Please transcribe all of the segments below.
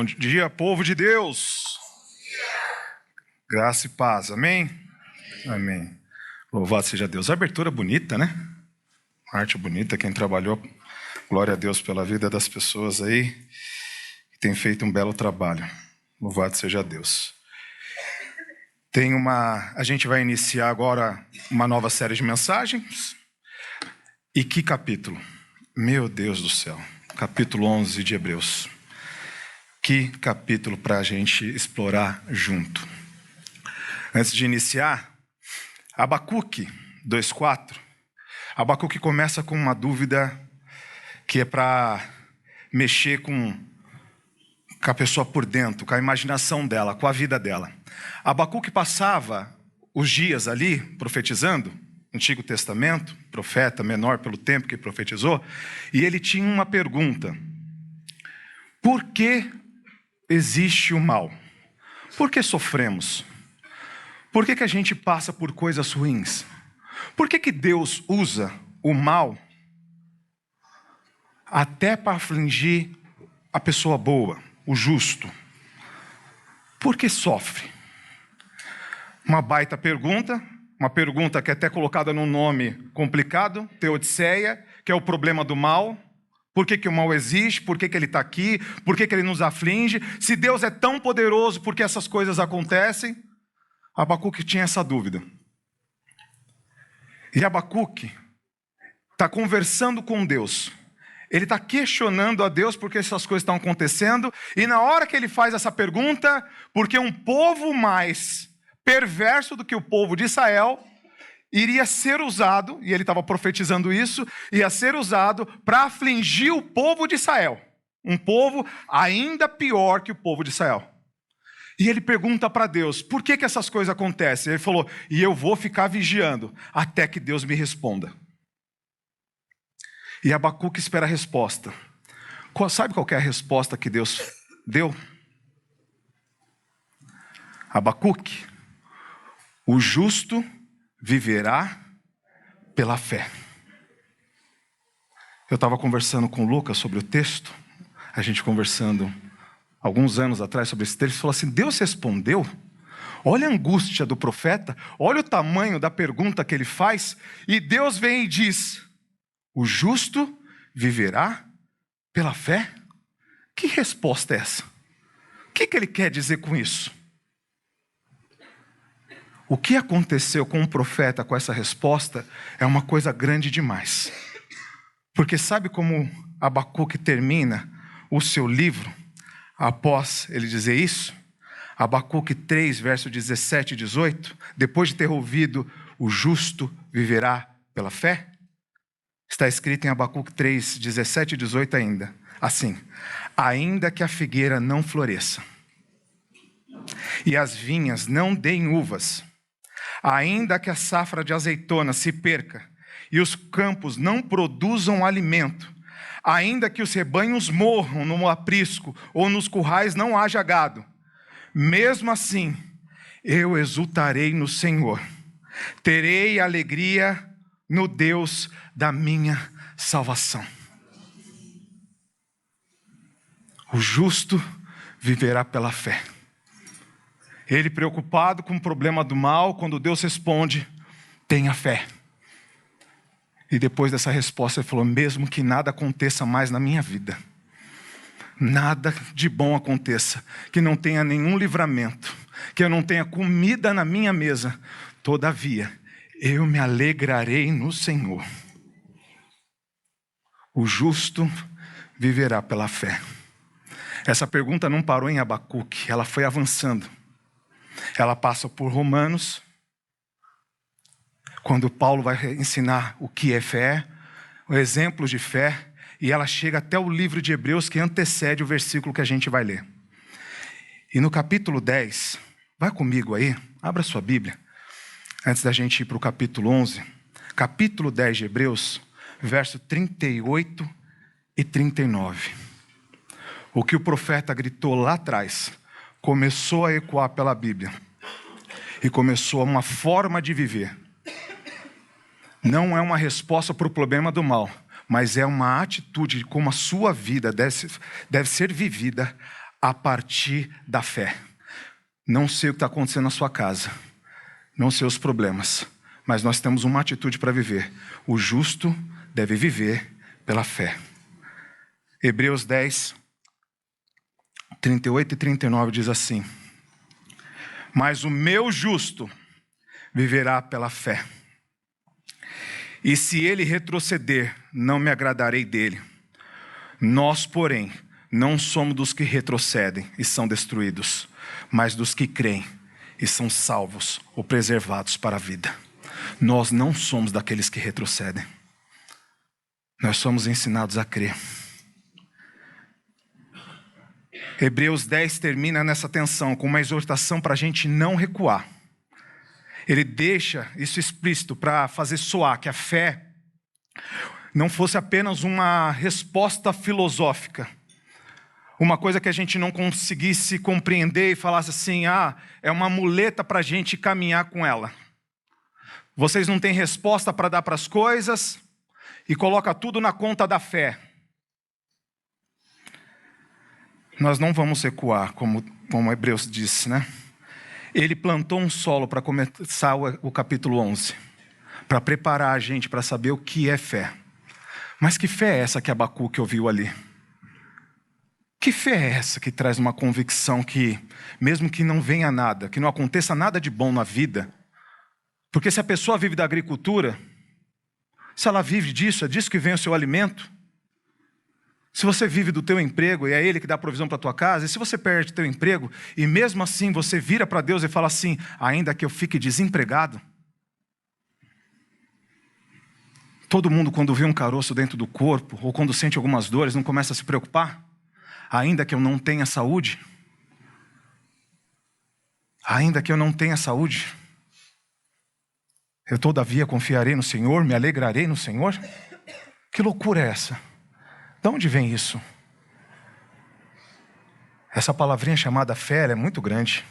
Bom dia, povo de Deus. Graça e paz, amém? Amém. Louvado seja Deus. A abertura bonita, né? Arte bonita, quem trabalhou, glória a Deus pela vida das pessoas aí, que tem feito um belo trabalho. Louvado seja Deus. A gente vai iniciar agora uma nova série de mensagens. E que capítulo? Meu Deus do céu. Capítulo 11 de Hebreus. Que capítulo para a gente explorar junto. Antes de iniciar, Abacuque 2:4. Abacuque começa com uma dúvida que é para mexer com a pessoa por dentro, com a imaginação dela, com a vida dela. Abacuque passava os dias ali profetizando, Antigo Testamento, profeta menor pelo tempo que profetizou, e ele tinha uma pergunta: por que existe o mal? Por que sofremos? Por que a gente passa por coisas ruins? Por que Deus usa o mal até para afligir a pessoa boa, o justo? Por que sofre? Uma baita pergunta, uma pergunta que é até colocada num nome complicado, Teodiceia, que é o problema do mal. Por que o mal existe? Por que ele está aqui? Por que ele nos aflige? Se Deus é tão poderoso, por que essas coisas acontecem? Abacuque tinha essa dúvida. E Abacuque está conversando com Deus. Ele está questionando a Deus porque essas coisas estão acontecendo. E na hora que ele faz essa pergunta, porque um povo mais perverso do que o povo de Israel iria ser usado, e ele estava profetizando isso, ia ser usado para afligir o povo de Israel. Um povo ainda pior que o povo de Israel. E ele pergunta para Deus, por que essas coisas acontecem? Ele falou, e eu vou ficar vigiando até que Deus me responda. E Abacuque espera a resposta. Sabe qual é a resposta que Deus deu? Abacuque, o justo viverá pela fé. Eu estava conversando com o Lucas sobre o texto, a gente conversando alguns anos atrás sobre esse texto, ele falou assim, Deus respondeu? Olha a angústia do profeta, olha o tamanho da pergunta que ele faz, e Deus vem e diz, o justo viverá pela fé? Que resposta é essa? O que ele quer dizer com isso? O que aconteceu com o profeta com essa resposta é uma coisa grande demais. Porque sabe como Abacuque termina o seu livro após ele dizer isso? Abacuque 3, verso 17 e 18, depois de ter ouvido o justo viverá pela fé, está escrito em Abacuque 3, 17 e 18 ainda, assim, ainda que a figueira não floresça, e as vinhas não deem uvas, ainda que a safra de azeitona se perca, e os campos não produzam alimento, ainda que os rebanhos morram no aprisco, ou nos currais não haja gado, mesmo assim, eu exultarei no Senhor, terei alegria no Deus da minha salvação. O justo viverá pela fé. Ele preocupado com o problema do mal, quando Deus responde, tenha fé. E depois dessa resposta ele falou, mesmo que nada aconteça mais na minha vida, nada de bom aconteça, que não tenha nenhum livramento, que eu não tenha comida na minha mesa, todavia, eu me alegrarei no Senhor. O justo viverá pela fé. Essa pergunta não parou em Abacuque, ela foi avançando. Ela passa por Romanos, quando Paulo vai ensinar o que é fé, o exemplo de fé, e ela chega até o livro de Hebreus, que antecede o versículo que a gente vai ler. E no capítulo 10, vai comigo aí, abra sua Bíblia, antes da gente ir para o capítulo 11, capítulo 10 de Hebreus, verso 38 e 39. O que o profeta gritou lá atrás, começou a ecoar pela Bíblia, e começou uma forma de viver. Não é uma resposta para o problema do mal, mas é uma atitude de como a sua vida deve ser vivida a partir da fé. Não sei o que está acontecendo na sua casa, não sei os problemas, mas nós temos uma atitude para viver. O justo deve viver pela fé. Hebreus 10, 38 e 39 diz assim: mas o meu justo viverá pela fé. E se ele retroceder, não me agradarei dele. Nós, porém, não somos dos que retrocedem e são destruídos, mas dos que creem e são salvos ou preservados para a vida. Nós não somos daqueles que retrocedem. Nós somos ensinados a crer. Hebreus 10 termina nessa tensão, com uma exortação para a gente não recuar. Ele deixa isso explícito para fazer soar que a fé não fosse apenas uma resposta filosófica, uma coisa que a gente não conseguisse compreender e falasse assim, é uma muleta para a gente caminhar com ela. Vocês não têm resposta para dar para as coisas e coloca tudo na conta da fé. Nós não vamos recuar, como Hebreus disse, né? Ele plantou um solo para começar o capítulo 11, para preparar a gente para saber o que é fé. Mas que fé é essa que Abacuque ouviu ali? Que fé é essa que traz uma convicção que, mesmo que não venha nada, que não aconteça nada de bom na vida, porque se a pessoa vive da agricultura, se ela vive disso, é disso que vem o seu alimento. Se você vive do teu emprego e é ele que dá provisão para a tua casa, e se você perde teu emprego e mesmo assim você vira para Deus e fala assim, ainda que eu fique desempregado. Todo mundo quando vê um caroço dentro do corpo ou quando sente algumas dores não começa a se preocupar? Ainda que eu não tenha saúde? Ainda que eu não tenha saúde? Eu todavia confiarei no Senhor, me alegrarei no Senhor? Que loucura é essa? De onde vem isso? Essa palavrinha chamada fé é muito grande.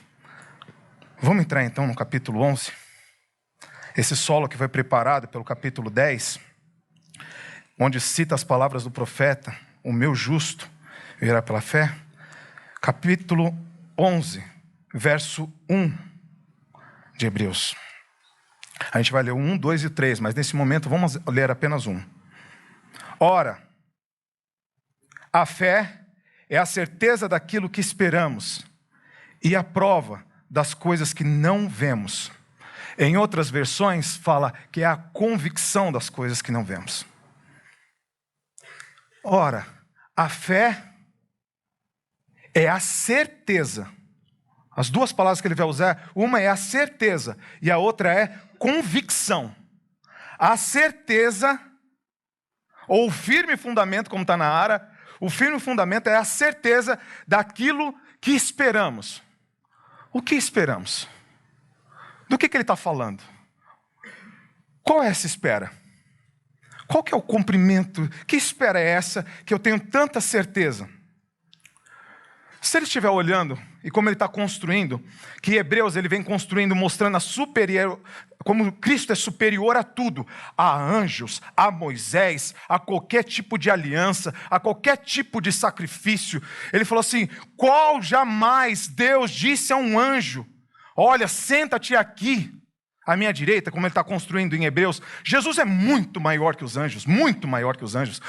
Vamos entrar então no capítulo 11. Esse solo que foi preparado pelo capítulo 10, onde cita as palavras do profeta, o meu justo virá pela fé. Capítulo 11, verso 1 de Hebreus. A gente vai ler o 1, 2 e 3, mas nesse momento vamos ler apenas 1. Ora, a fé é a certeza daquilo que esperamos e a prova das coisas que não vemos. Em outras versões fala que é a convicção das coisas que não vemos. Ora, a fé é a certeza. As duas palavras que ele vai usar, uma é a certeza e a outra é convicção. A certeza, ou o firme fundamento, como está na Ara, o firme fundamento é a certeza daquilo que esperamos. O que esperamos? Do que ele está falando? Qual é essa espera? Qual que é o cumprimento? Que espera é essa que eu tenho tanta certeza? Se ele estiver olhando, e como ele está construindo, que Hebreus ele vem construindo, mostrando como Cristo é superior a tudo, a anjos, a Moisés, a qualquer tipo de aliança, a qualquer tipo de sacrifício. Ele falou assim, qual jamais Deus disse a um anjo, olha, senta-te aqui, à minha direita, como ele está construindo em Hebreus. Jesus é muito maior que os anjos, muito maior que os anjos.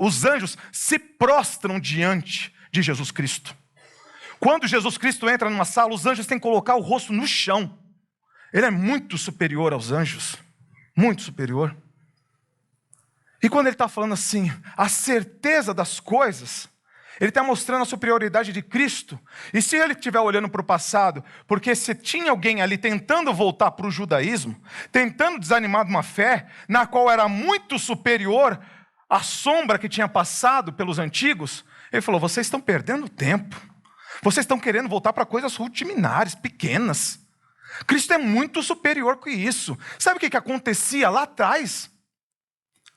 Os anjos se prostram diante de Jesus Cristo. Quando Jesus Cristo entra numa sala, os anjos têm que colocar o rosto no chão. Ele é muito superior aos anjos. Muito superior. E quando ele está falando assim, a certeza das coisas, ele está mostrando a superioridade de Cristo. E se ele estiver olhando para o passado, porque se tinha alguém ali tentando voltar para o judaísmo, tentando desanimar de uma fé, na qual era muito superior à sombra que tinha passado pelos antigos, ele falou, vocês estão perdendo tempo. Vocês estão querendo voltar para coisas rutinares, pequenas. Cristo é muito superior que isso. Sabe o que acontecia lá atrás?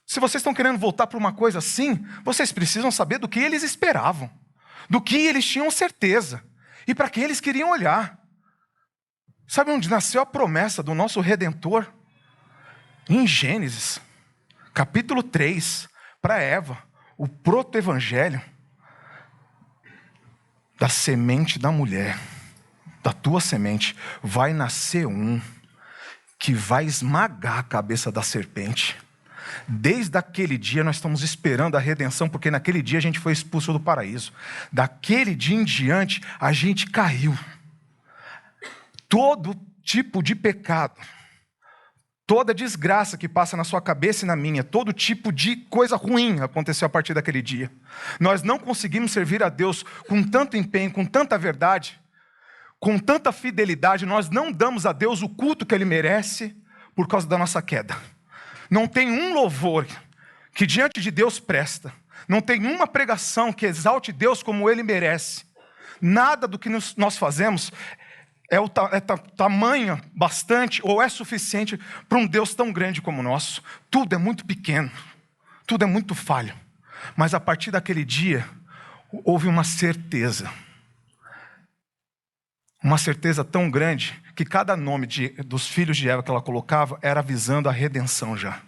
Se vocês estão querendo voltar para uma coisa assim, vocês precisam saber do que eles esperavam, do que eles tinham certeza e para quem eles queriam olhar. Sabe onde nasceu a promessa do nosso Redentor? Em Gênesis, capítulo 3, para Eva, o proto-evangelho. da semente da mulher, da tua semente, vai nascer um que vai esmagar a cabeça da serpente. Desde aquele dia nós estamos esperando a redenção, porque naquele dia a gente foi expulso do paraíso. Daquele dia em diante a gente caiu. Todo tipo de pecado, toda desgraça que passa na sua cabeça e na minha, todo tipo de coisa ruim aconteceu a partir daquele dia. Nós não conseguimos servir a Deus com tanto empenho, com tanta verdade, com tanta fidelidade. Nós não damos a Deus o culto que Ele merece por causa da nossa queda. Não tem um louvor que diante de Deus presta. Não tem uma pregação que exalte Deus como Ele merece. Nada do que nós fazemos é tamanho bastante ou é suficiente para um Deus tão grande como o nosso. Tudo é muito pequeno, tudo é muito falho. Mas a partir daquele dia, houve uma certeza tão grande, que cada nome dos filhos de Eva que ela colocava, era visando a redenção já.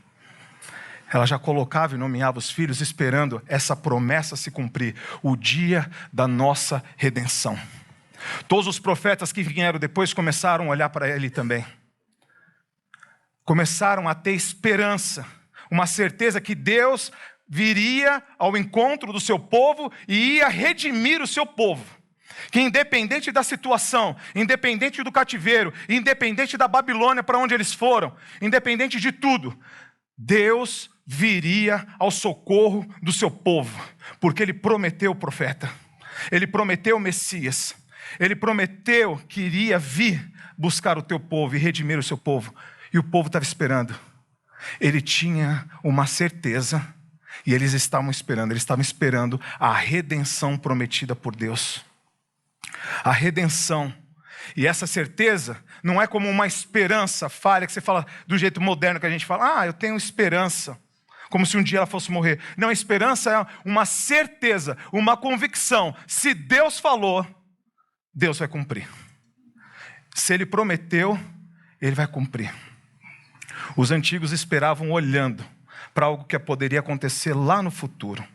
Ela já colocava e nomeava os filhos, esperando essa promessa se cumprir, o dia da nossa redenção. Todos os profetas que vieram depois começaram a olhar para ele também. Começaram a ter esperança, uma certeza que Deus viria ao encontro do seu povo e ia redimir o seu povo. Que independente da situação, independente do cativeiro, independente da Babilônia para onde eles foram, independente de tudo, Deus viria ao socorro do seu povo, porque Ele prometeu o profeta, Ele prometeu o Messias, Ele prometeu que iria vir buscar o teu povo e redimir o seu povo, e o povo estava esperando. Ele tinha uma certeza, e eles estavam esperando a redenção prometida por Deus. A redenção. E essa certeza não é como uma esperança falha, que você fala do jeito moderno que a gente fala, eu tenho esperança, como se um dia ela fosse morrer. Não, a esperança é uma certeza, uma convicção. Se Deus falou, Deus vai cumprir. Se Ele prometeu, Ele vai cumprir. Os antigos esperavam olhando para algo que poderia acontecer lá no futuro.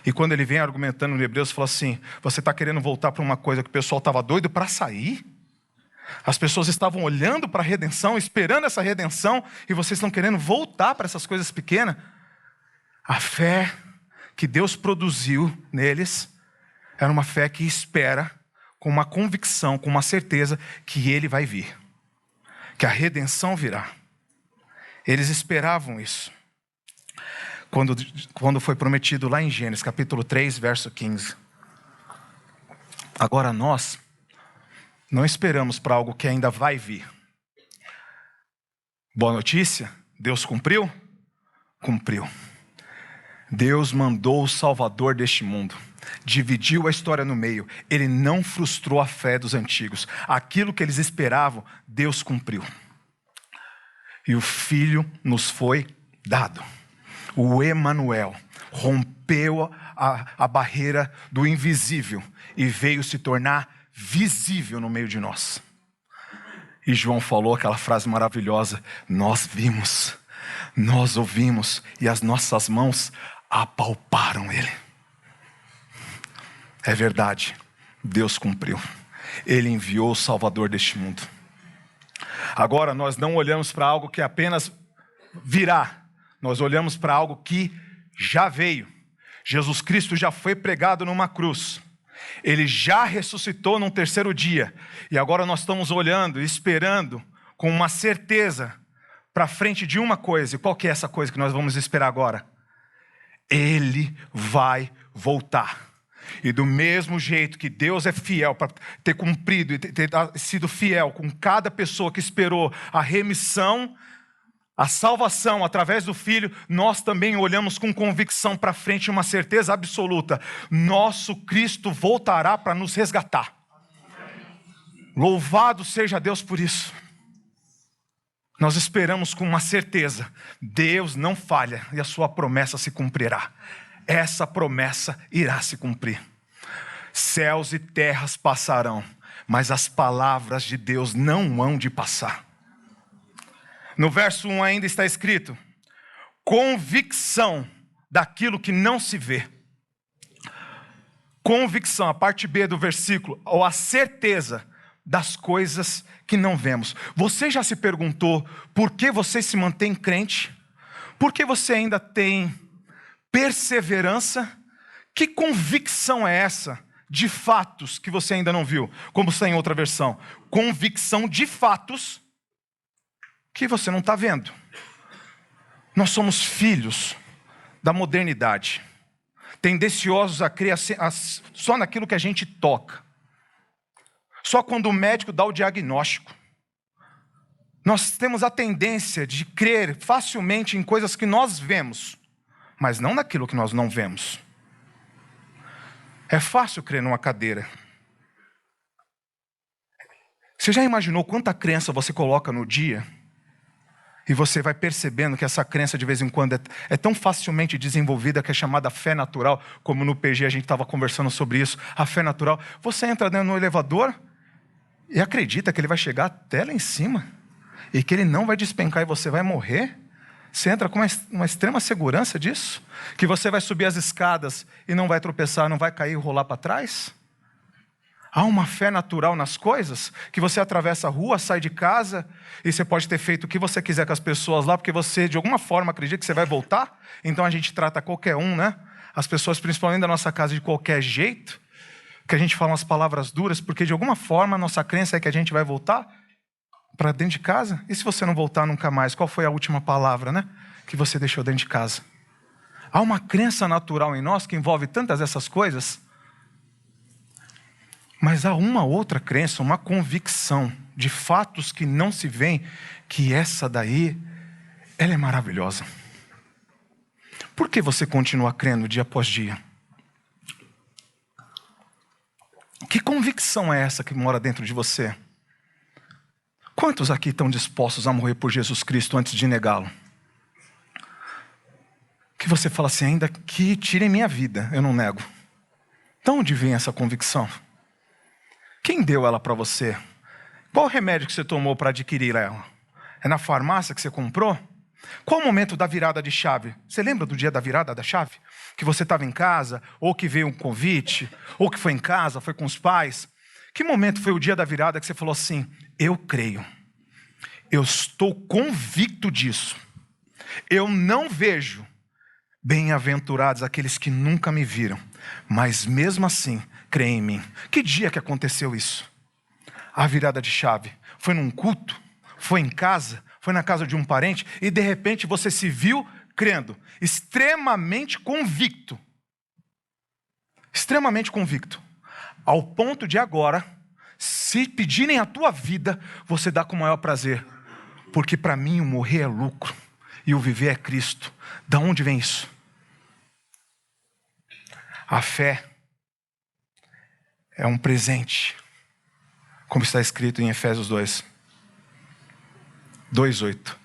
E quando ele vem argumentando no Hebreus, fala assim, você está querendo voltar para uma coisa que o pessoal estava doido para sair? As pessoas estavam olhando para a redenção, esperando essa redenção, e vocês estão querendo voltar para essas coisas pequenas? A fé que Deus produziu neles era uma fé que espera, com uma convicção, com uma certeza que Ele vai vir, que a redenção virá. Eles esperavam isso. Quando foi prometido lá em Gênesis, capítulo 3, verso 15. Agora nós não esperamos para algo que ainda vai vir. Boa notícia, Deus cumpriu? Cumpriu. Deus mandou o Salvador deste mundo. Dividiu a história no meio. Ele não frustrou a fé dos antigos. Aquilo que eles esperavam, Deus cumpriu. E o Filho nos foi dado. O Emanuel rompeu a barreira do invisível e veio se tornar visível no meio de nós. E João falou aquela frase maravilhosa, nós vimos, nós ouvimos e as nossas mãos apalparam Ele. É verdade, Deus cumpriu. Ele enviou o Salvador deste mundo. Agora nós não olhamos para algo que apenas virá. Nós olhamos para algo que já veio. Jesus Cristo já foi pregado numa cruz. Ele já ressuscitou no terceiro dia. E agora nós estamos olhando e esperando com uma certeza para frente de uma coisa. E qual que é essa coisa que nós vamos esperar agora? Ele vai voltar. E do mesmo jeito que Deus é fiel para ter cumprido e ter sido fiel com cada pessoa que esperou a remissão, a salvação através do Filho, nós também olhamos com convicção para frente, uma certeza absoluta. Nosso Cristo voltará para nos resgatar. Louvado seja Deus por isso. Nós esperamos com uma certeza. Deus não falha e a sua promessa se cumprirá. Essa promessa irá se cumprir. Céus e terras passarão, mas as palavras de Deus não hão de passar. No verso 1 ainda está escrito, convicção daquilo que não se vê. Convicção, a parte B do versículo, ou a certeza das coisas que não vemos. Você já se perguntou por que você se mantém crente? Por que você ainda tem perseverança? Que convicção é essa de fatos que você ainda não viu? Como está em outra versão. Convicção de fatos que você não está vendo. Nós somos filhos da modernidade, tendenciosos a crer só naquilo que a gente toca. Só quando o médico dá o diagnóstico. Nós temos a tendência de crer facilmente em coisas que nós vemos, mas não naquilo que nós não vemos. É fácil crer numa cadeira. Você já imaginou quanta crença você coloca no dia? E você vai percebendo que essa crença de vez em quando é tão facilmente desenvolvida que é chamada fé natural, como no PG a gente estava conversando sobre isso, a fé natural. Você entra dentro no elevador e acredita que ele vai chegar até lá em cima e que ele não vai despencar e você vai morrer. Você entra com uma extrema segurança disso, que você vai subir as escadas e não vai tropeçar, não vai cair e rolar para trás. Há uma fé natural nas coisas, que você atravessa a rua, sai de casa, e você pode ter feito o que você quiser com as pessoas lá, porque você de alguma forma acredita que você vai voltar, então a gente trata qualquer um, né? As pessoas principalmente da nossa casa de qualquer jeito, que a gente fala umas palavras duras, porque de alguma forma a nossa crença é que a gente vai voltar para dentro de casa. E se você não voltar nunca mais, qual foi a última palavra, né? Que você deixou dentro de casa? Há uma crença natural em nós que envolve tantas dessas coisas. Mas há uma outra crença, uma convicção de fatos que não se veem, que essa daí, ela é maravilhosa. Por que você continua crendo dia após dia? Que convicção é essa que mora dentro de você? Quantos aqui estão dispostos a morrer por Jesus Cristo antes de negá-lo? Que você fala assim, ainda que tirem minha vida, eu não nego. De onde vem essa convicção? Quem deu ela para você? Qual o remédio que você tomou para adquirir ela? É na farmácia que você comprou? Qual o momento da virada de chave? Você lembra do dia da virada da chave? Que você estava em casa, ou que veio um convite, ou que foi em casa, foi com os pais. Que momento foi o dia da virada que você falou assim, eu creio, eu estou convicto disso, eu não vejo, bem-aventurados aqueles que nunca me viram, mas mesmo assim, creem em mim. Que dia que aconteceu isso? A virada de chave. Foi num culto? Foi em casa? Foi na casa de um parente? E de repente você se viu crendo. Extremamente convicto. Extremamente convicto. Ao ponto de agora, se pedirem a tua vida, você dá com o maior prazer. Porque para mim o morrer é lucro. E o viver é Cristo. Da onde vem isso? A fé é um presente, como está escrito em Efésios 2:8.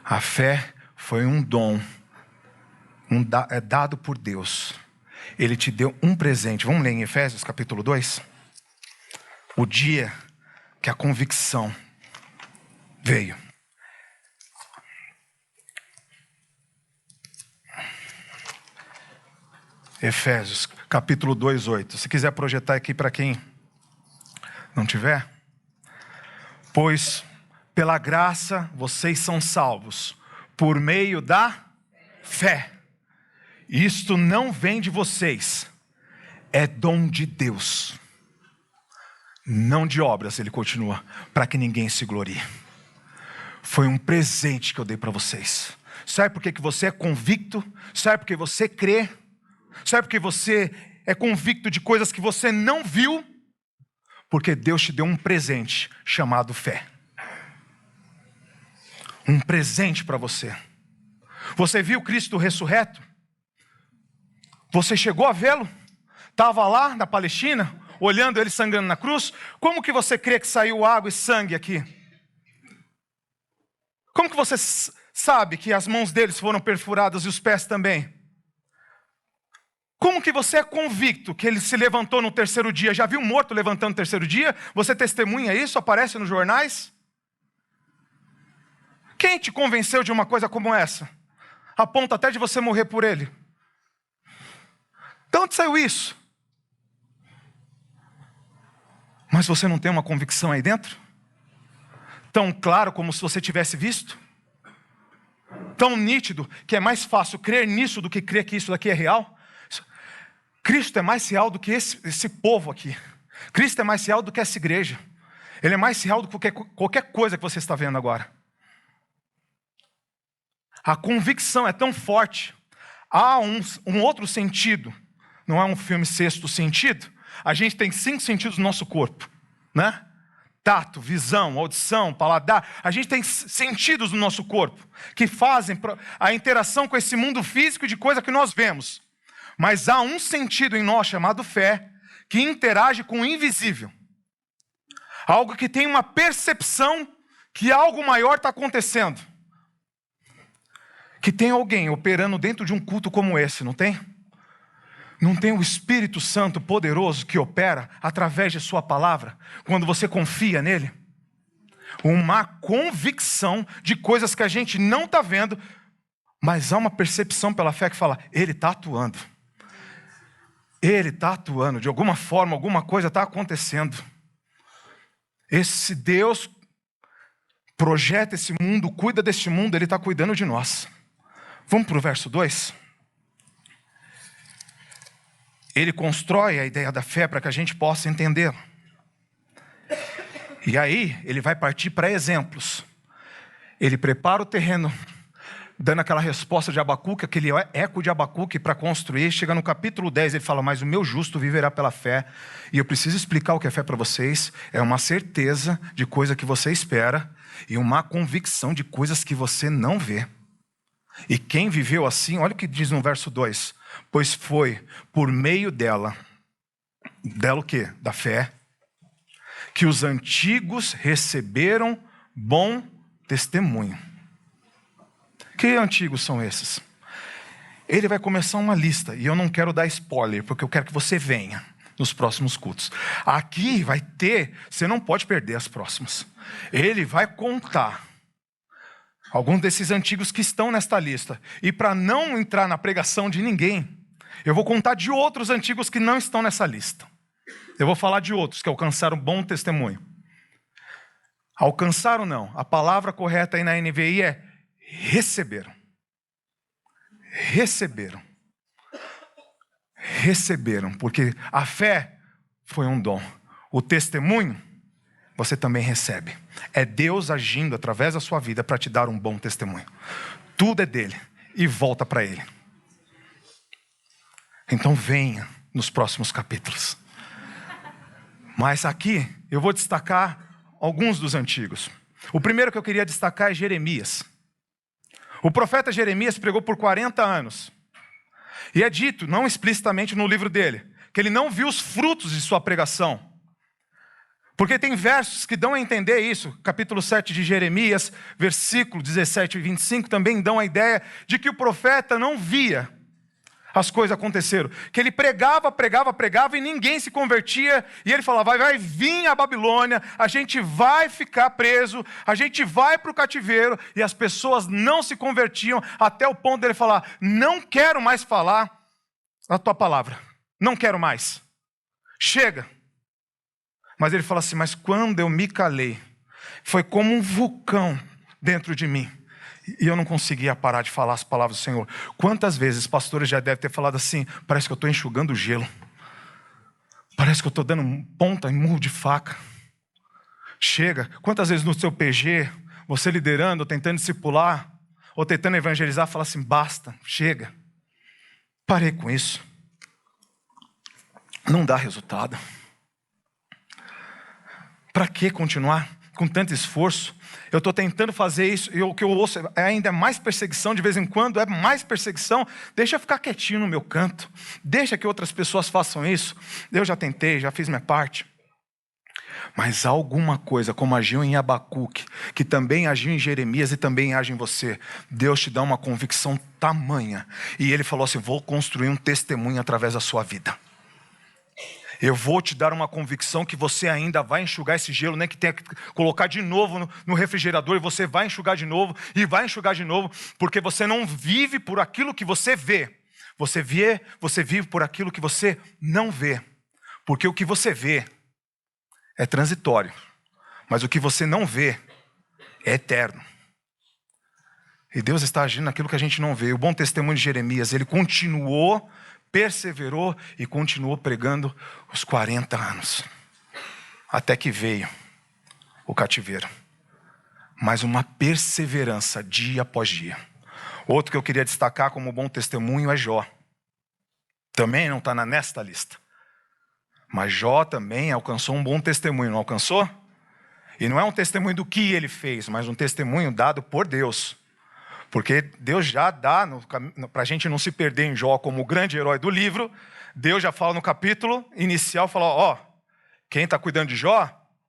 A fé foi um dom, é dado por Deus. Ele te deu um presente. Vamos ler em Efésios capítulo 2? O dia que a convicção veio. Efésios capítulo 2:8. Se quiser projetar aqui para quem não tiver. Pois pela graça vocês são salvos, por meio da fé. Isto não vem de vocês, é dom de Deus. Não de obras, ele continua, para que ninguém se glorie. Foi um presente que eu dei para vocês. Sabe por que você é convicto? Sabe por que você crê? Sabe por que você é convicto de coisas que você não viu? Porque Deus te deu um presente chamado fé. Um presente para você. Você viu Cristo ressurreto? Você chegou a vê-lo? Estava lá na Palestina, olhando ele sangrando na cruz? Como que você crê que saiu água e sangue aqui? Como que você sabe que as mãos deles foram perfuradas e os pés também? Como que você é convicto que ele se levantou no terceiro dia? Já viu um morto levantando no terceiro dia? Você testemunha isso? Aparece nos jornais? Quem te convenceu de uma coisa como essa? A ponto até de você morrer por ele. De onde saiu isso? Mas você não tem uma convicção aí dentro? Tão claro como se você tivesse visto? Tão nítido que é mais fácil crer nisso do que crer que isso daqui é real? Cristo é mais real do que esse povo aqui. Cristo é mais real do que essa igreja. Ele é mais real do que qualquer coisa que você está vendo agora. A convicção é tão forte. Há um outro sentido. Não é um filme Sexto Sentido? A gente tem 5 sentidos no nosso corpo, né? Tato, visão, audição, paladar. A gente tem sentidos no nosso corpo que fazem a interação com esse mundo físico de coisa que nós vemos. Mas há um sentido em nós chamado fé que interage com o invisível. Algo que tem uma percepção que algo maior está acontecendo. Que tem alguém operando dentro de um culto como esse, não tem? Não tem o Espírito Santo poderoso que opera através de sua palavra, quando você confia nele? Uma convicção de coisas que a gente não está vendo, mas há uma percepção pela fé que fala, ele está atuando. Ele está atuando, de alguma forma, alguma coisa está acontecendo. Esse Deus projeta esse mundo, cuida deste mundo, ele está cuidando de nós. Vamos para o verso 2? Ele constrói a ideia da fé para que a gente possa entender. E aí, ele vai partir para exemplos. Ele prepara o terreno, dando aquela resposta de Abacuque, aquele eco de Abacuque para construir. Chega no capítulo 10, ele fala, mas o meu justo viverá pela fé. E eu preciso explicar o que é fé para vocês. É uma certeza de coisa que você espera e uma convicção de coisas que você não vê. E quem viveu assim, olha o que diz no verso 2. Pois foi por meio dela o quê? Da fé, que os antigos receberam bom testemunho. Que antigos são esses? Ele vai começar uma lista, e eu não quero dar spoiler, porque eu quero que você venha nos próximos cultos. Aqui vai ter, você não pode perder as próximas. Ele vai contar alguns desses antigos que estão nesta lista. E para não entrar na pregação de ninguém, eu vou contar de outros antigos que não estão nessa lista. Eu vou falar de outros que alcançaram bom testemunho. Alcançaram não. A palavra correta aí na NVI é receberam. Receberam. Receberam. Porque a fé foi um dom. O testemunho você também recebe. É Deus agindo através da sua vida para te dar um bom testemunho. Tudo é dele e volta para ele. Então venha nos próximos capítulos. Mas aqui eu vou destacar alguns dos antigos. O primeiro que eu queria destacar é Jeremias. O profeta Jeremias pregou por 40 anos. E é dito, não explicitamente no livro dele, que ele não viu os frutos de sua pregação. Porque tem versos que dão a entender isso. Capítulo 7 de Jeremias, versículo 17 e 25, também dão a ideia de que o profeta não via as coisas aconteceram. Que ele pregava e ninguém se convertia. E ele falava, vai vir a Babilônia, a gente vai ficar preso, a gente vai para o cativeiro. E as pessoas não se convertiam até o ponto dele falar, não quero mais falar a tua palavra. Não quero mais. Chega. Mas ele fala assim, mas quando eu me calei, foi como um vulcão dentro de mim. E eu não conseguia parar de falar as palavras do Senhor. Quantas vezes pastores já devem ter falado assim, parece que eu estou enxugando gelo. Parece que eu estou dando ponta em murro de faca. Chega. Quantas vezes no seu PG, você liderando, tentando discipular, ou tentando evangelizar, fala assim, basta, chega. Parei com isso. Não dá resultado. Para que continuar com tanto esforço? Eu estou tentando fazer isso, e o que eu ouço é ainda mais perseguição, de vez em quando é mais perseguição. Deixa eu ficar quietinho no meu canto. Deixa que outras pessoas façam isso. Eu já tentei, já fiz minha parte. Mas há alguma coisa, como agiu em Abacuque, que também agiu em Jeremias e também age em você. Deus te dá uma convicção tamanha. E ele falou assim, vou construir um testemunho através da sua vida. Eu vou te dar uma convicção que você ainda vai enxugar esse gelo, nem que tenha que colocar de novo no refrigerador, e você vai enxugar de novo, e vai enxugar de novo, porque você não vive por aquilo que você vê. Você vive por aquilo que você não vê. Porque o que você vê é transitório, mas o que você não vê é eterno. E Deus está agindo naquilo que a gente não vê. O bom testemunho de Jeremias, ele continuou, perseverou e continuou pregando os 40 anos. Até que veio o cativeiro. Mas uma perseverança dia após dia. Outro que eu queria destacar como bom testemunho é Jó. Também não está nesta lista. Mas Jó também alcançou um bom testemunho, não alcançou? E não é um testemunho do que ele fez, mas um testemunho dado por Deus. Porque Deus já dá, para a gente não se perder em Jó como o grande herói do livro, Deus já fala no capítulo inicial, fala, ó, quem está cuidando de Jó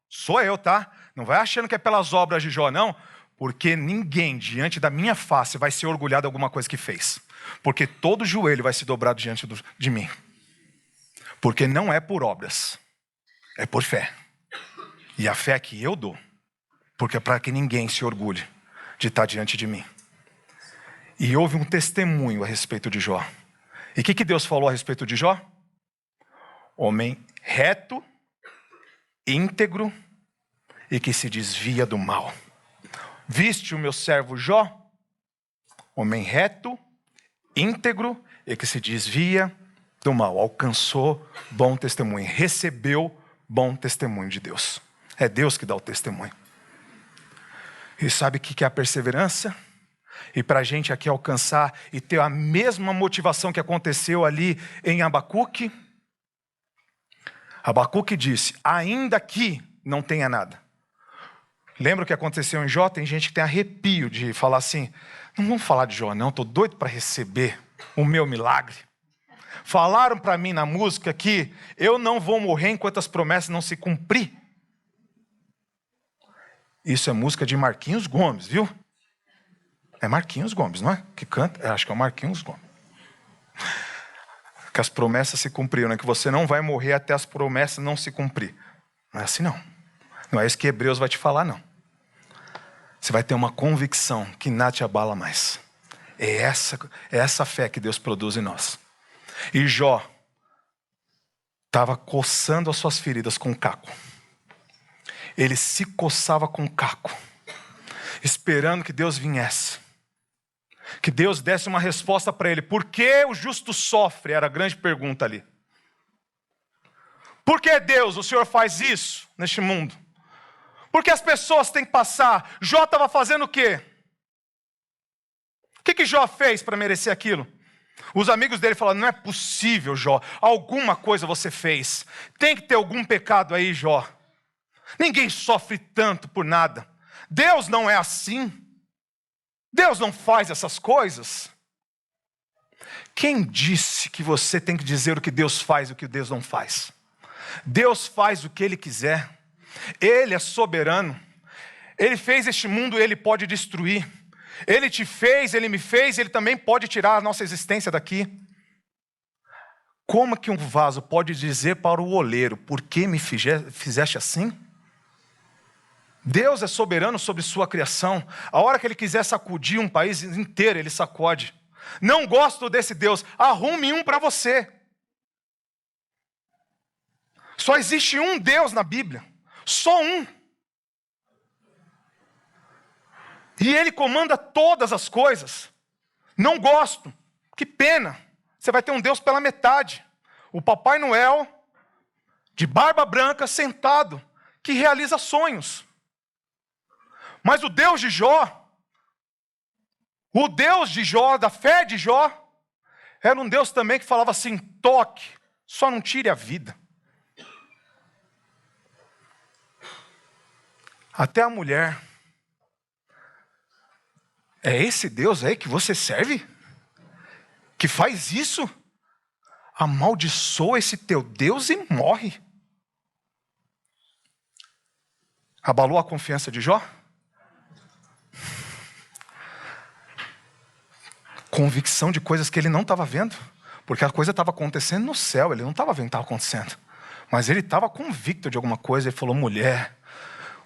sou eu, tá? Não vai achando que é pelas obras de Jó, não. Porque ninguém diante da minha face vai ser orgulhado de alguma coisa que fez. Porque todo joelho vai se dobrar diante de mim. Porque não é por obras, é por fé. E a fé que eu dou, porque é para que ninguém se orgulhe de estar diante de mim. E houve um testemunho a respeito de Jó. E o que Deus falou a respeito de Jó? Homem reto, íntegro e que se desvia do mal. Viste o meu servo Jó? Homem reto, íntegro e que se desvia do mal. Alcançou bom testemunho. Recebeu bom testemunho de Deus. É Deus que dá o testemunho. E sabe o que é a perseverança? E para a gente aqui alcançar e ter a mesma motivação que aconteceu ali em Abacuque. Abacuque disse, ainda que não tenha nada. Lembra o que aconteceu em Jó? Tem gente que tem arrepio de falar assim, não vamos falar de Jó não, estou doido para receber o meu milagre. Falaram para mim na música que eu não vou morrer enquanto as promessas não se cumprir. Isso é música de Marquinhos Gomes, viu? É Marquinhos Gomes, não é? Que canta? Acho que é o Marquinhos Gomes. Que as promessas se cumpriram, né? Que você não vai morrer até as promessas não se cumprir. Não é assim não. Não é isso que Hebreus vai te falar, não. Você vai ter uma convicção que nada te abala mais. É essa fé que Deus produz em nós. E Jó estava coçando as suas feridas com caco. Ele se coçava com caco, esperando que Deus viesse. Que Deus desse uma resposta para ele. Por que o justo sofre? Era a grande pergunta ali. Por que Deus, o Senhor faz isso neste mundo? Por que as pessoas têm que passar? Jó estava fazendo o quê? O que Jó fez para merecer aquilo? Os amigos dele falaram, não é possível, Jó. Alguma coisa você fez. Tem que ter algum pecado aí, Jó. Ninguém sofre tanto por nada. Deus não é assim. Deus não faz essas coisas. Quem disse que você tem que dizer o que Deus faz e o que Deus não faz? Deus faz o que Ele quiser. Ele é soberano. Ele fez este mundo, Ele pode destruir. Ele te fez, Ele me fez, Ele também pode tirar a nossa existência daqui. Como que um vaso pode dizer para o oleiro, por que me fizeste assim? Deus é soberano sobre sua criação. A hora que Ele quiser sacudir um país inteiro, Ele sacode. Não gosto desse Deus, arrume um para você. Só existe um Deus na Bíblia. Só um. E Ele comanda todas as coisas. Não gosto. Que pena. Você vai ter um Deus pela metade. O Papai Noel, de barba branca, sentado, que realiza sonhos. Mas o Deus de Jó, da fé de Jó, era um Deus também que falava assim, toque, só não tire a vida. Até a mulher, é esse Deus aí que você serve? Que faz isso? Amaldiçoa esse teu Deus e morre. Abalou a confiança de Jó? Convicção de coisas que ele não estava vendo. Porque a coisa estava acontecendo no céu, ele não estava vendo o que estava acontecendo. Mas ele estava convicto de alguma coisa, ele falou, mulher,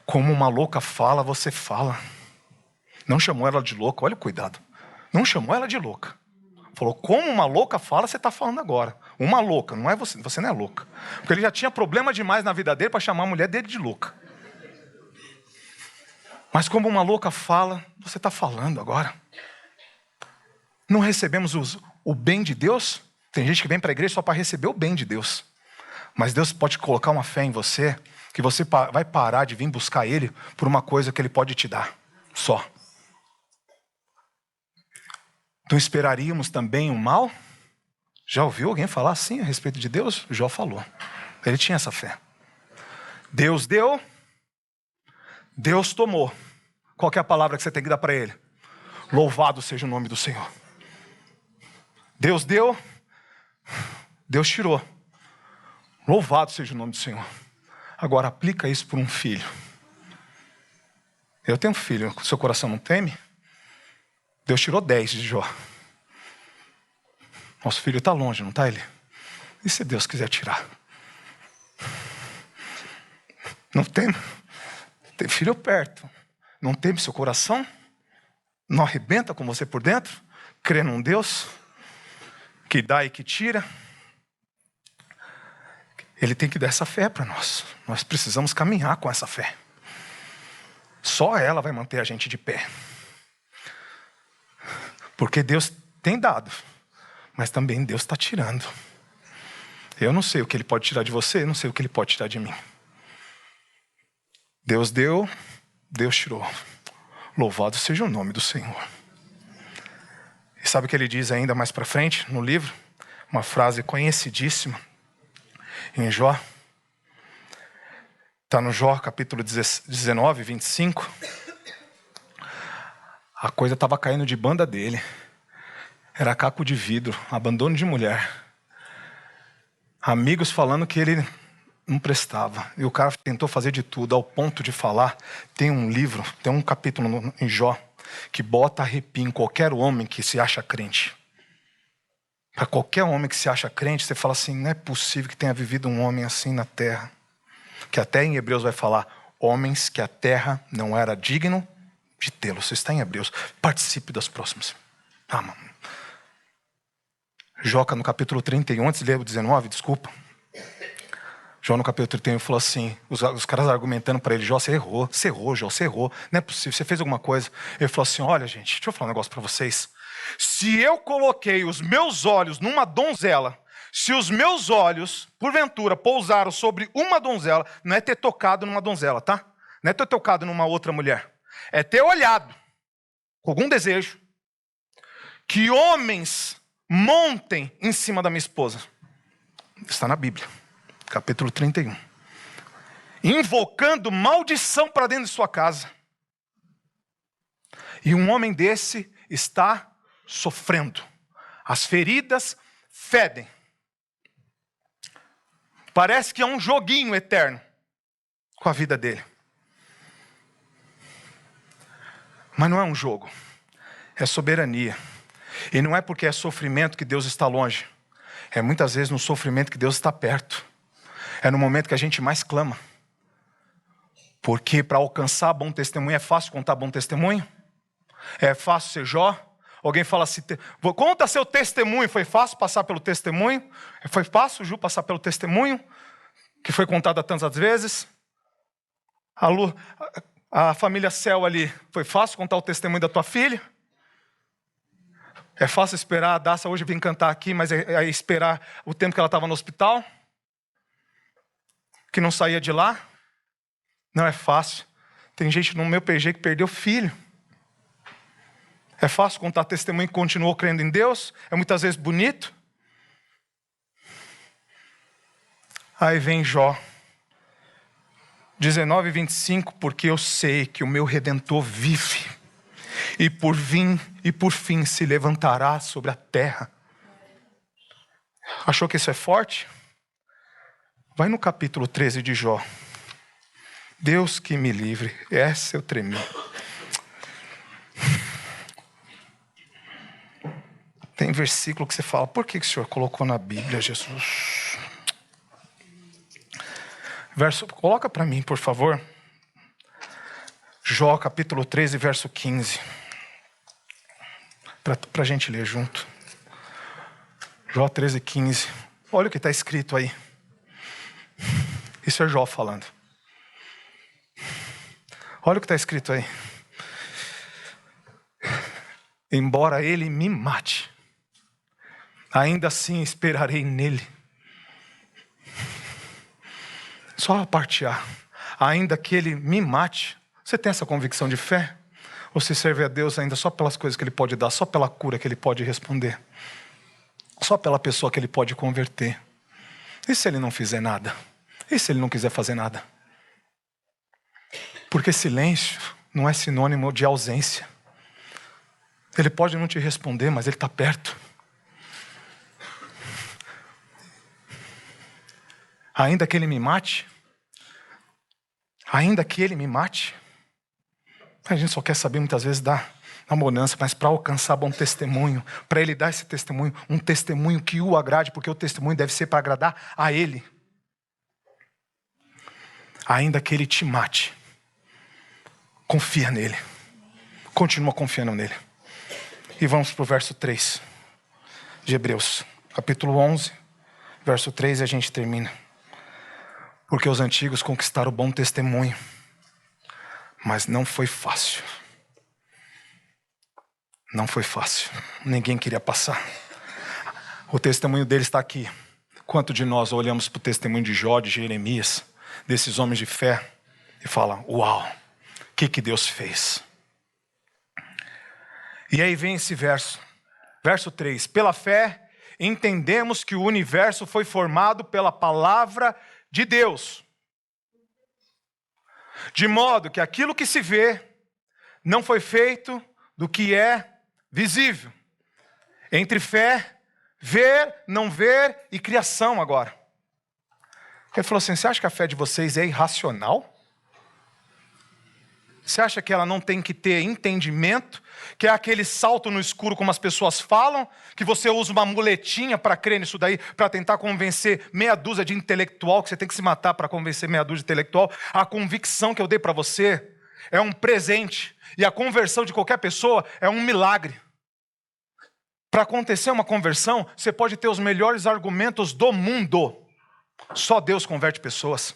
como uma louca fala, você fala. Não chamou ela de louca, olha o cuidado. Não chamou ela de louca. Falou, como uma louca fala, você está falando agora. Uma louca, não é você, você não é louca. Porque ele já tinha problema demais na vida dele para chamar a mulher dele de louca. Mas como uma louca fala, você está falando agora. Não recebemos o bem de Deus? Tem gente que vem para a igreja só para receber o bem de Deus. Mas Deus pode colocar uma fé em você, que você vai parar de vir buscar Ele por uma coisa que Ele pode te dar. Só. Então esperaríamos também o mal? Já ouviu alguém falar assim a respeito de Deus? Jó falou. Ele tinha essa fé. Deus deu, Deus tomou. Qual que é a palavra que você tem que dar para Ele? Louvado seja o nome do Senhor. Deus deu, Deus tirou. Louvado seja o nome do Senhor. Agora aplica isso por um filho. Eu tenho um filho, seu coração não teme? Deus tirou 10 de Jó. Nosso filho está longe, não está ele? E se Deus quiser tirar? Não tem filho perto. Não teme seu coração? Não arrebenta com você por dentro? Crê num Deus que dá e que tira? Ele tem que dar essa fé para nós. Nós precisamos caminhar com essa fé. Só ela vai manter a gente de pé. Porque Deus tem dado, mas também Deus está tirando. Eu não sei o que Ele pode tirar de você, eu não sei o que Ele pode tirar de mim. Deus deu, Deus tirou. Louvado seja o nome do Senhor. E sabe o que ele diz ainda mais para frente no livro? Uma frase conhecidíssima em Jó. Está no Jó capítulo 19, 25. A coisa estava caindo de banda dele. Era caco de vidro, abandono de mulher. Amigos falando que ele não prestava. E o cara tentou fazer de tudo, ao ponto de falar. Tem um livro, tem um capítulo em Jó, que bota arrepio em qualquer homem que se acha crente. Para qualquer homem que se acha crente, você fala assim, não é possível que tenha vivido um homem assim na terra. Que até em Hebreus vai falar, homens que a terra não era digno de tê-los. Você está em Hebreus, participe das próximas. Mano. Jó no capítulo 31, antes de ler o 19, desculpa. Jó no capítulo 31 falou assim, os caras argumentando para ele, Jó, você errou, Jó, você errou. Não é possível, você fez alguma coisa. Ele falou assim, olha gente, deixa eu falar um negócio para vocês. Se eu coloquei os meus olhos numa donzela, se os meus olhos, porventura, pousaram sobre uma donzela, não é ter tocado numa donzela, tá? Não é ter tocado numa outra mulher. É ter olhado, com algum desejo, que homens montem em cima da minha esposa. Está na Bíblia, capítulo 31. Invocando maldição para dentro de sua casa. E um homem desse está sofrendo. As feridas fedem. Parece que é um joguinho eterno com a vida dele. Mas não é um jogo. É soberania. E não é porque é sofrimento que Deus está longe. É muitas vezes no sofrimento que Deus está perto. É no momento que a gente mais clama. Porque para alcançar bom testemunho é fácil contar bom testemunho? É fácil ser Jó? Alguém fala assim, conta seu testemunho. Foi fácil passar pelo testemunho? Foi fácil, Ju, passar pelo testemunho? Que foi contado tantas vezes? A família Céu ali, foi fácil contar o testemunho da tua filha? É fácil esperar a Daça hoje vir cantar aqui, mas é esperar o tempo que ela estava no hospital? Que não saía de lá? Não é fácil. Tem gente no meu PG que perdeu filho. É fácil contar testemunho que continuou crendo em Deus? É muitas vezes bonito? Aí vem Jó. 19, 25, porque eu sei que o meu Redentor vive. E por fim se levantará sobre a terra. Achou que isso é forte? Vai no capítulo 13 de Jó. Deus que me livre. Essa eu tremi. Tem versículo que você fala, por que o Senhor colocou na Bíblia, Jesus? Coloca para mim, por favor. Jó, capítulo 13, verso 15. Para a gente ler junto. Jó 13, 15. Olha o que está escrito aí. Isso é Jó falando. Olha o que está escrito aí. Embora ele me mate, ainda assim esperarei nele. Só a parte A. Ainda que ele me mate. Você tem essa convicção de fé? Ou você serve a Deus ainda só pelas coisas que Ele pode dar, só pela cura que Ele pode responder? Só pela pessoa que Ele pode converter? E se Ele não fizer nada? E se Ele não quiser fazer nada? Porque silêncio não é sinônimo de ausência. Ele pode não te responder, mas Ele está perto. Ainda que Ele me mate, ainda que Ele me mate, a gente só quer saber muitas vezes da bonança, mas para alcançar bom testemunho, para Ele dar esse testemunho, um testemunho que o agrade, porque o testemunho deve ser para agradar a Ele. Ainda que Ele te mate, confia nele, continua confiando nele. E vamos para o verso 3 de Hebreus, capítulo 11, verso 3, e a gente termina. Porque os antigos conquistaram o bom testemunho, mas não foi fácil. Não foi fácil. Ninguém queria passar. O testemunho deles está aqui. Quanto de nós olhamos para o testemunho de Jó, de Jeremias, desses homens de fé, e fala: uau, o que Deus fez? E aí vem esse verso. Verso 3. Pela fé, entendemos que o universo foi formado pela palavra de Deus. De modo que aquilo que se vê não foi feito do que é visível. Entre fé, ver, não ver e criação agora. Ele falou assim: você acha que a fé de vocês é irracional? Você acha que ela não tem que ter entendimento? Que é aquele salto no escuro, como as pessoas falam? Que você usa uma muletinha para crer nisso daí, para tentar convencer meia dúzia de intelectual, que você tem que se matar para convencer meia dúzia de intelectual? A convicção que eu dei para você é um presente. E a conversão de qualquer pessoa é um milagre. Para acontecer uma conversão, você pode ter os melhores argumentos do mundo. Só Deus converte pessoas.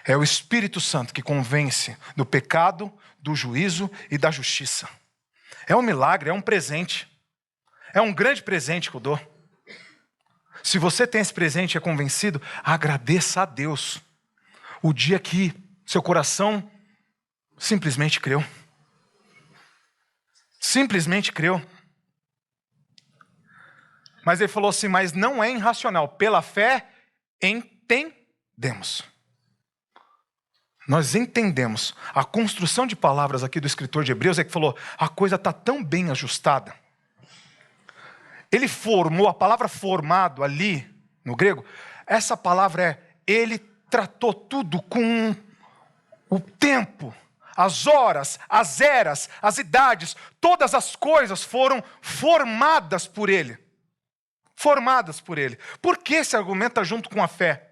É o Espírito Santo que convence do pecado, do juízo e da justiça. É um milagre, é um presente. É um grande presente que eu dou. Se você tem esse presente e é convencido, agradeça a Deus. O dia que seu coração simplesmente creu. Simplesmente creu. Mas ele falou assim: mas não é irracional. Pela fé, entendemos. Nós entendemos. A construção de palavras aqui do escritor de Hebreus é que falou: a coisa está tão bem ajustada. Ele formou, a palavra formado ali, no grego, essa palavra é, ele tratou tudo com o tempo, as horas, as eras, as idades, todas as coisas foram formadas por ele. Formadas por ele. Por que esse argumento está junto com a fé?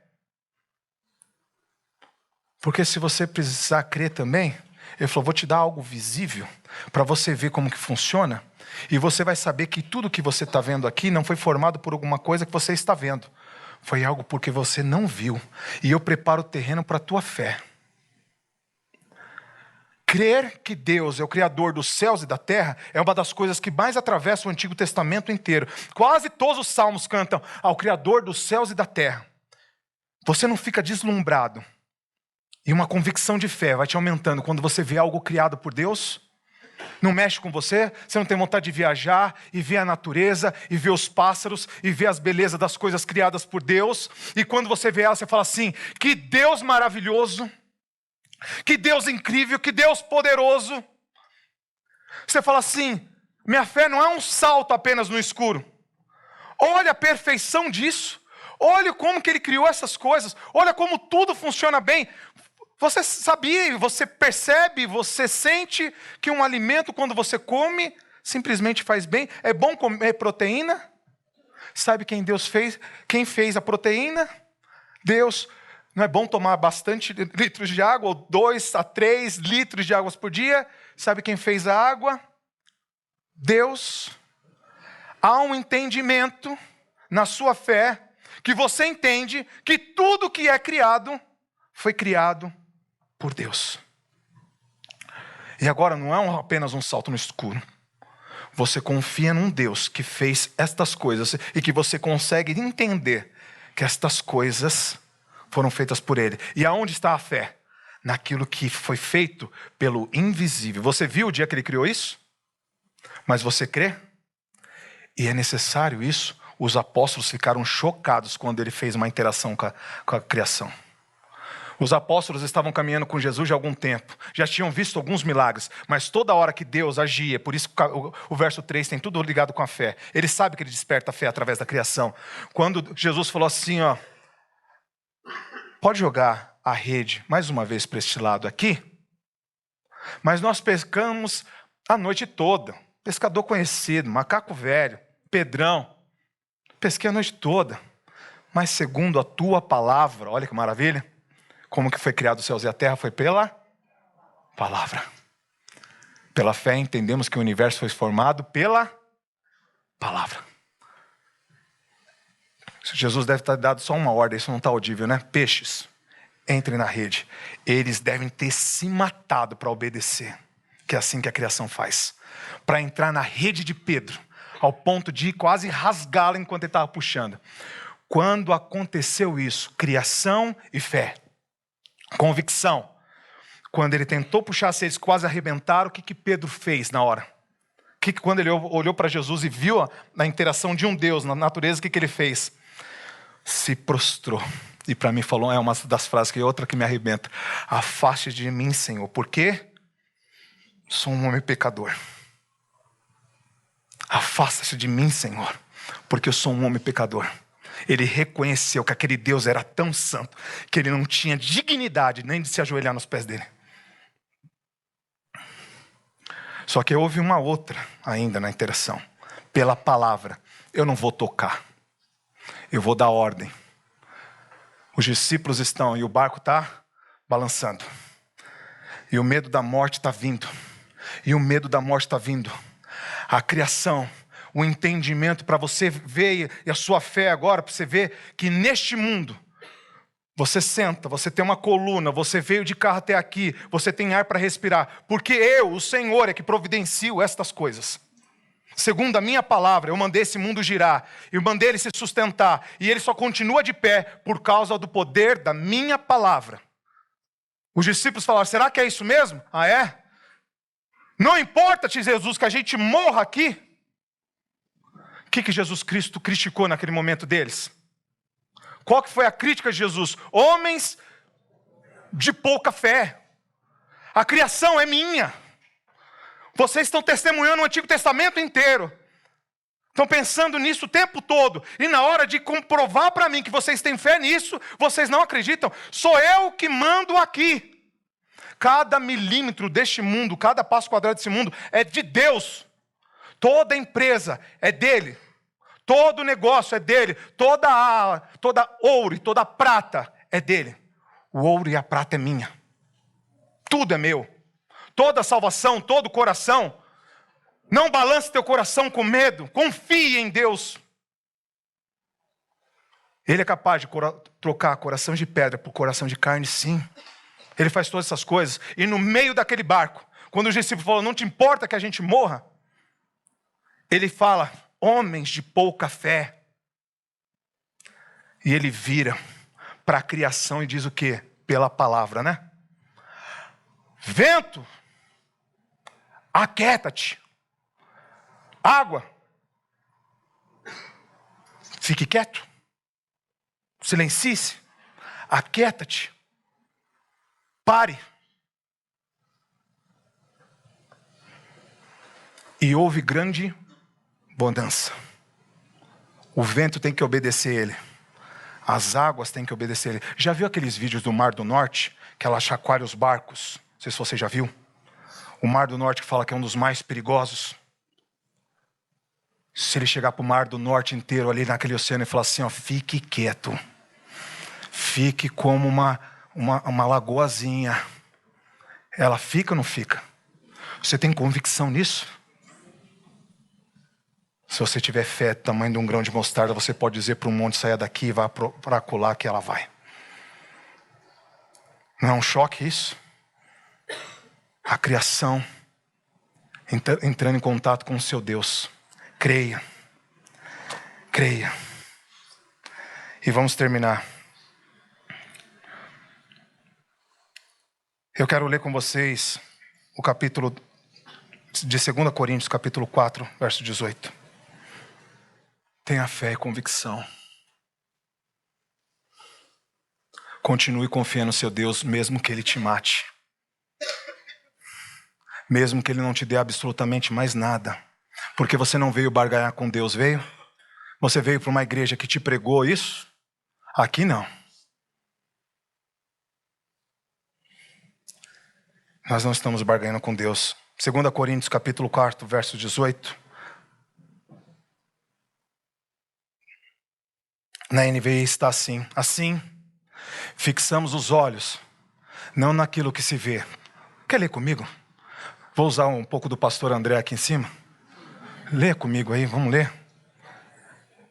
Porque se você precisar crer também, ele falou: vou te dar algo visível, para você ver como que funciona, e você vai saber que tudo que você está vendo aqui não foi formado por alguma coisa que você está vendo. Foi algo porque você não viu. E eu preparo o terreno para a tua fé. Crer que Deus é o Criador dos céus e da terra é uma das coisas que mais atravessa o Antigo Testamento inteiro. Quase todos os salmos cantam ao Criador dos céus e da terra. Você não fica deslumbrado. E uma convicção de fé vai te aumentando quando você vê algo criado por Deus. Não mexe com você, você não tem vontade de viajar e ver a natureza, e ver os pássaros, e ver as belezas das coisas criadas por Deus. E quando você vê ela, você fala assim: que Deus maravilhoso, que Deus incrível, que Deus poderoso. Você fala assim: minha fé não é um salto apenas no escuro. Olha a perfeição disso. Olha como que Ele criou essas coisas. Olha como tudo funciona bem. Você sabia, você percebe, você sente que um alimento, quando você come, simplesmente faz bem? É bom comer proteína? Sabe quem Deus fez? Quem fez a proteína? Deus. Não é bom tomar bastante litros de água, ou 2 a 3 litros de água por dia? Sabe quem fez a água? Deus. Há um entendimento na sua fé, que você entende que tudo que é criado foi criado por Deus. E agora não é apenas um salto no escuro. Você confia num Deus que fez estas coisas e que você consegue entender que estas coisas foram feitas por Ele. E aonde está a fé? Naquilo que foi feito pelo invisível. Você viu o dia que Ele criou isso? Mas você crê? E é necessário isso? Os apóstolos ficaram chocados quando Ele fez uma interação com a criação. Os apóstolos estavam caminhando com Jesus há algum tempo. Já tinham visto alguns milagres. Mas toda hora que Deus agia, por isso o verso 3 tem tudo ligado com a fé. Ele sabe que Ele desperta a fé através da criação. Quando Jesus falou assim, ó, pode jogar a rede mais uma vez para este lado aqui? Mas nós pescamos a noite toda. Pescador conhecido, macaco velho, Pedrão. Pesquei a noite toda. Mas segundo a tua palavra, olha que maravilha. Como que foi criado os céus e a terra? Foi pela palavra. Pela fé entendemos que o universo foi formado pela palavra. Jesus deve ter dado só uma ordem, isso não está audível, né? Peixes, entrem na rede. Eles devem ter se matado para obedecer, que é assim que a criação faz. Para entrar na rede de Pedro, ao ponto de quase rasgá-la enquanto ele estava puxando. Quando aconteceu isso, criação e fé. Convicção. Quando ele tentou puxar as redes, quase arrebentaram, o que Pedro fez na hora? Quando ele olhou para Jesus e viu a interação de um Deus na natureza, o que ele fez? Se prostrou. E para mim falou, é uma das frases que outra que me arrebenta. Afaste de mim, Senhor, porque sou um homem pecador. Afasta-se de mim, Senhor, porque eu sou um homem pecador. Ele reconheceu que aquele Deus era tão santo que ele não tinha dignidade nem de se ajoelhar nos pés dele. Só que houve uma outra ainda na interação. Pela palavra, eu não vou tocar. Eu vou dar ordem. Os discípulos estão e o barco está balançando. E o medo da morte está vindo. E o medo da morte está vindo. A criação, o entendimento para você ver, e a sua fé agora, para você ver que neste mundo, você senta, você tem uma coluna, você veio de carro até aqui, você tem ar para respirar, porque eu, o Senhor, é que providencio estas coisas. Segundo a minha palavra, eu mandei esse mundo girar, eu mandei ele se sustentar, e ele só continua de pé por causa do poder da minha palavra. Os discípulos falaram, será que é isso mesmo? Ah, é? Não importa, diz Jesus, que a gente morra aqui. O que Jesus Cristo criticou naquele momento deles? Qual que foi a crítica de Jesus? Homens de pouca fé. A criação é minha. Vocês estão testemunhando o Antigo Testamento inteiro. Estão pensando nisso o tempo todo. E na hora de comprovar para mim que vocês têm fé nisso, vocês não acreditam. Sou eu que mando aqui. Cada milímetro deste mundo, cada passo quadrado desse mundo é de Deus. Toda empresa é dele. Todo negócio é dele. Toda ouro e toda prata é dele. O ouro e a prata é minha. Tudo é meu. Toda salvação, todo coração. Não balance teu coração com medo. Confie em Deus. Ele é capaz de trocar coração de pedra por coração de carne, sim. Ele faz todas essas coisas. E no meio daquele barco, quando o discípulo falou, não te importa que a gente morra? Ele fala, homens de pouca fé. E ele vira para a criação e diz o quê? Pela palavra, né? Vento, aquieta-te. Água, fique quieto. Silencie-se. Aquieta-te. Pare. E houve grande bonança. O vento tem que obedecer ele. As águas têm que obedecer ele. Já viu aqueles vídeos do Mar do Norte? Que ela chacoalha os barcos? Não sei se você já viu. O Mar do Norte que fala que é um dos mais perigosos. Se ele chegar para o Mar do Norte inteiro ali naquele oceano e falar assim, ó, fique quieto. Fique como uma lagoazinha. Ela fica ou não fica? Você tem convicção nisso? Se você tiver fé do tamanho de um grão de mostarda, você pode dizer para um monte, saia daqui e vá para acolá, que ela vai. Não é um choque isso? A criação entrando em contato com o seu Deus. Creia. Creia. E vamos terminar. Eu quero ler com vocês o capítulo de 2 Coríntios, capítulo 4, verso 18. Tenha fé e convicção. Continue confiando no seu Deus, mesmo que Ele te mate. Mesmo que Ele não te dê absolutamente mais nada. Porque você não veio barganhar com Deus, veio? Você veio para uma igreja que te pregou isso? Aqui não. Nós não estamos barganhando com Deus. 2 Coríntios, capítulo 4, verso 18. Na NVI está assim. Assim, fixamos os olhos, não naquilo que se vê. Quer ler comigo? Vou usar um pouco do pastor André aqui em cima. Lê comigo aí, vamos ler.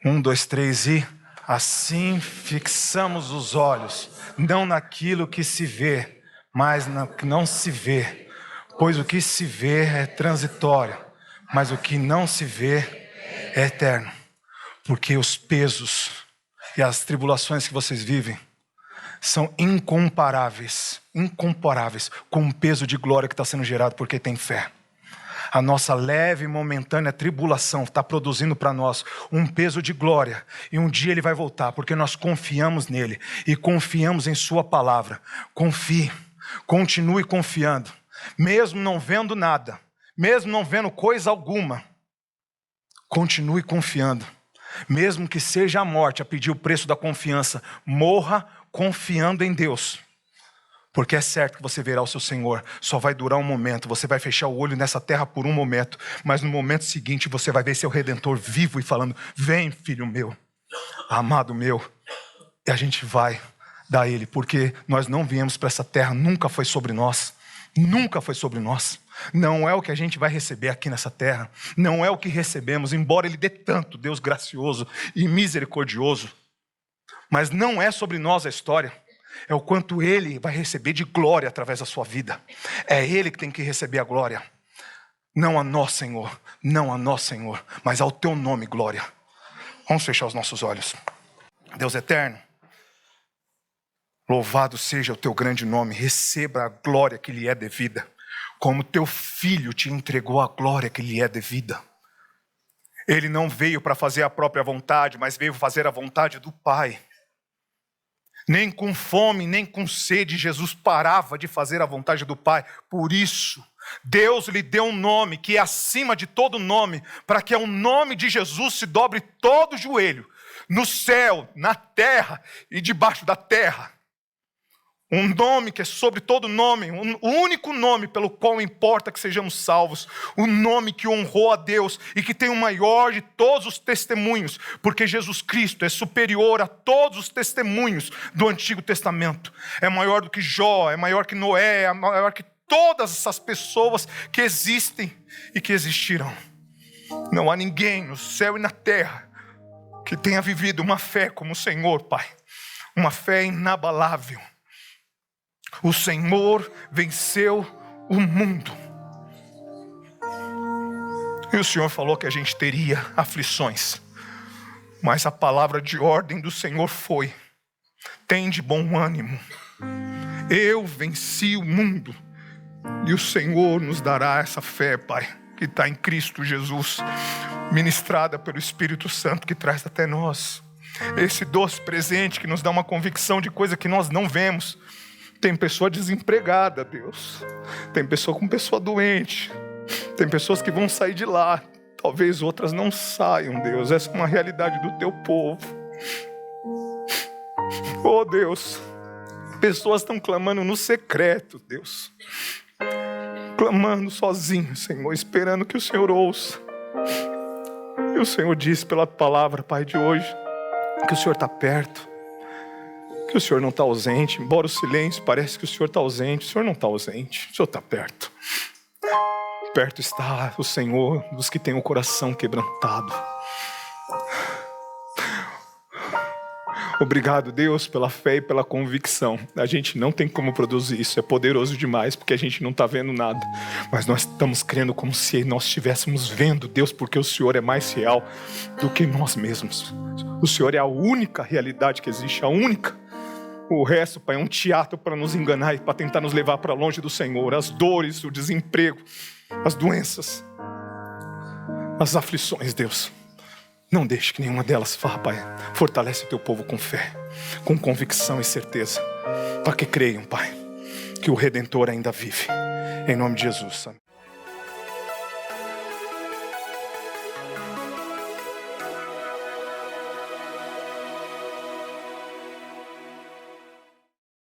1, 2, 3 e... Assim fixamos os olhos, não naquilo que se vê, mas no que não se vê. Pois o que se vê é transitório, mas o que não se vê é eterno. Porque os pesos e as tribulações que vocês vivem são incomparáveis com o peso de glória que está sendo gerado porque tem fé. A nossa leve e momentânea tribulação está produzindo para nós um peso de glória. E um dia Ele vai voltar, porque nós confiamos nele e confiamos em sua palavra. Confie, continue confiando. Mesmo não vendo nada, mesmo não vendo coisa alguma, continue confiando. Mesmo que seja a morte a pedir o preço da confiança, morra confiando em Deus. Porque é certo que você verá o seu Senhor, só vai durar um momento, você vai fechar o olho nessa terra por um momento, mas no momento seguinte você vai ver seu Redentor vivo e falando, vem filho meu, amado meu, e a gente vai dar a Ele, porque nós não viemos para essa terra, nunca foi sobre nós, não é o que a gente vai receber aqui nessa terra, não é o que recebemos, embora Ele dê tanto, Deus gracioso e misericordioso, mas não é sobre nós a história. É o quanto Ele vai receber de glória através da sua vida. É Ele que tem que receber a glória. Não a nós, Senhor. Não a nós, Senhor. Mas ao Teu nome, glória. Vamos fechar os nossos olhos. Deus eterno, louvado seja o Teu grande nome. Receba a glória que lhe é devida. Como Teu Filho te entregou a glória que lhe é devida. Ele não veio para fazer a própria vontade, mas veio fazer a vontade do Pai. Nem com fome, nem com sede, Jesus parava de fazer a vontade do Pai. Por isso, Deus lhe deu um nome que é acima de todo nome, para que ao nome de Jesus se dobre todo o joelho, no céu, na terra e debaixo da terra. Um nome que é sobre todo nome, o único nome pelo qual importa que sejamos salvos, o nome que honrou a Deus e que tem o maior de todos os testemunhos, porque Jesus Cristo é superior a todos os testemunhos do Antigo Testamento. É maior do que Jó, é maior que Noé, é maior que todas essas pessoas que existem e que existirão. Não há ninguém no céu e na terra que tenha vivido uma fé como o Senhor, Pai, uma fé inabalável. O Senhor venceu o mundo. E o Senhor falou que a gente teria aflições. Mas a palavra de ordem do Senhor foi: tem de bom ânimo. Eu venci o mundo. E o Senhor nos dará essa fé, Pai, que está em Cristo Jesus, ministrada pelo Espírito Santo que traz até nós. Esse doce presente que nos dá uma convicção de coisa que nós não vemos. Tem pessoa desempregada, Deus. Tem pessoa com pessoa doente. Tem pessoas que vão sair de lá. Talvez outras não saiam, Deus. Essa é uma realidade do Teu povo. Oh, Deus. Pessoas estão clamando no secreto, Deus. Clamando sozinho, Senhor. Esperando que o Senhor ouça. E o Senhor disse pela palavra, Pai, de hoje, que o Senhor está perto. Que o Senhor não está ausente, embora o silêncio parece que o Senhor está ausente. O Senhor não está ausente, o Senhor está perto. Perto está o Senhor dos que têm o coração quebrantado. Obrigado, Deus, pela fé e pela convicção. A gente não tem como produzir isso, é poderoso demais, porque a gente não está vendo nada. Mas nós estamos crendo como se nós estivéssemos vendo, Deus, porque o Senhor é mais real do que nós mesmos. O Senhor é a única realidade que existe, a única. O resto, Pai, é um teatro para nos enganar e para tentar nos levar para longe do Senhor. As dores, o desemprego, as doenças, as aflições, Deus. Não deixe que nenhuma delas vá, Pai. Fortalece o teu povo com fé, com convicção e certeza, para que creiam, Pai, que o Redentor ainda vive. Em nome de Jesus, amém.